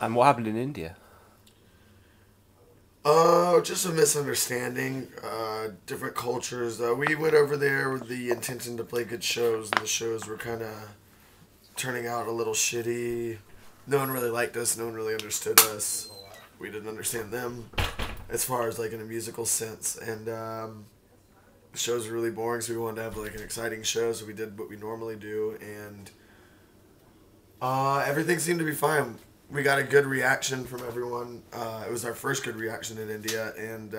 And what happened in India? Just a misunderstanding. Different cultures. We went over there with the intention to play good shows, and the shows were kind of turning out a little shitty. No one really liked us. No one really understood us. We didn't understand them, as far as like in a musical sense. And the shows were really boring, so we wanted to have like an exciting show. So we did what we normally do, and everything seemed to be fine. We got a good reaction from everyone. It was our first good reaction in India, and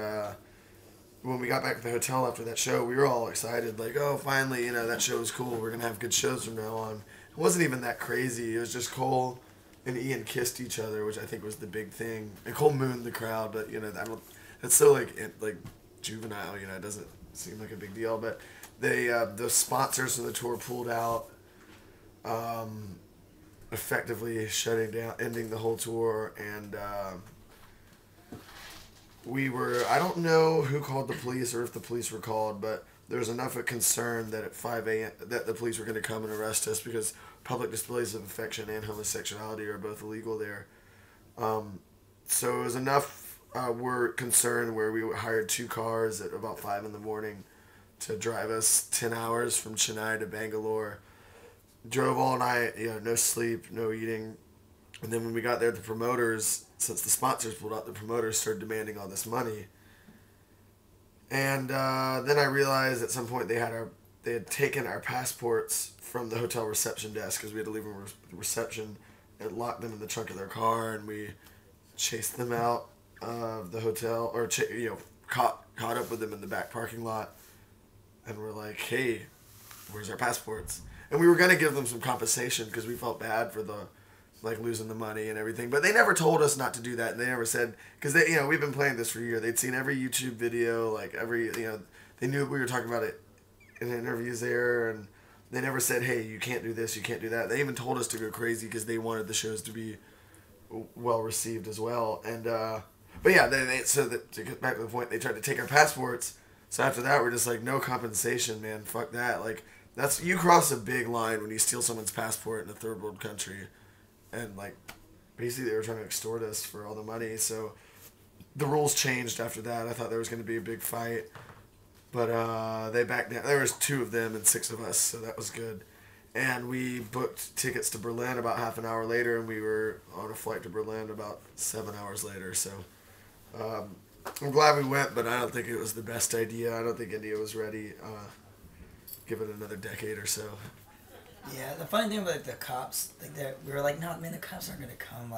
when we got back to the hotel after that show, we were all excited, like, oh, finally, that show was cool. We're gonna have good shows from now on. It wasn't even that crazy. It was just Cole and Ian kissed each other, which I think was the big thing. And Cole mooned the crowd, but that's so like juvenile. It doesn't seem like a big deal. But the sponsors of the tour pulled out. Effectively shutting down, ending the whole tour, and I don't know who called the police or if the police were called, but there was enough of concern that at 5 a.m. that the police were going to come and arrest us because public displays of affection and homosexuality are both illegal there. So it was enough we're concerned where we hired 2 cars at about 5 in the morning to drive us 10 hours from Chennai to Bangalore. Drove all night, no sleep, no eating. And then when we got there, the promoters, since the sponsors pulled out, the promoters started demanding all this money. And then I realized at some point they had taken our passports from the hotel reception desk because we had to leave them at the reception and locked them in the trunk of their car, and we chased them out of the hotel, or caught up with them in the back parking lot, and we're like, hey, where's our passports? And we were going to give them some compensation because we felt bad for losing the money and everything. But they never told us not to do that. And they never said, because we've been playing this for a year. They'd seen every YouTube video, they knew we were talking about it in interviews there. And they never said, hey, you can't do this, you can't do that. They even told us to go crazy because they wanted the shows to be well received as well. And, but yeah, to get back to the point, they tried to take our passports. So after that, we're just like, no compensation, man. Fuck that. You cross a big line when you steal someone's passport in a third world country. And, basically they were trying to extort us for all the money. So the rules changed after that. I thought there was going to be a big fight. But they backed down. There was 2 of them and 6 of us, so that was good. And we booked tickets to Berlin about half an hour later, and we were on a flight to Berlin about 7 hours later. So I'm glad we went, but I don't think it was the best idea. I don't think India was ready. Give it another decade or so. Yeah, the funny thing about the cops, we were like, no, man, the cops aren't gonna come.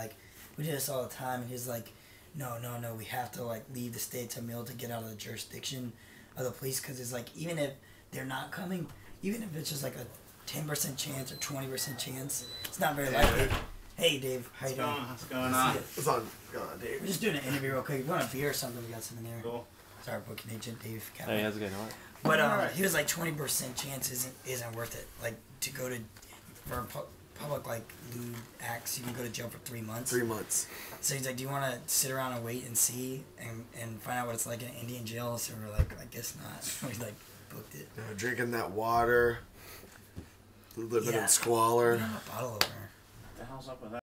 We do this all the time, and he's like, no, we have to leave the state to be able to get out of the jurisdiction of the police, because it's even if they're not coming, even if it's just a 10% chance or 20% chance, it's not very likely. Hey, Dave, how you doing? What's going on? What's on, Dave? We're just doing an interview real quick. If you want a beer or something, we got some in there. Cool. It's our booking agent, Dave. Hey, how's it going? All right. But he was 20% chance isn't worth it. To go to for public lewd acts, you can go to jail for 3 months. 3 months. So he's like, do you want to sit around and wait and see and find out what it's like in an Indian jail? So we're like, I guess not. So we booked it. Drinking that water, living in squalor. We have a bottle over. What the hell's up with that?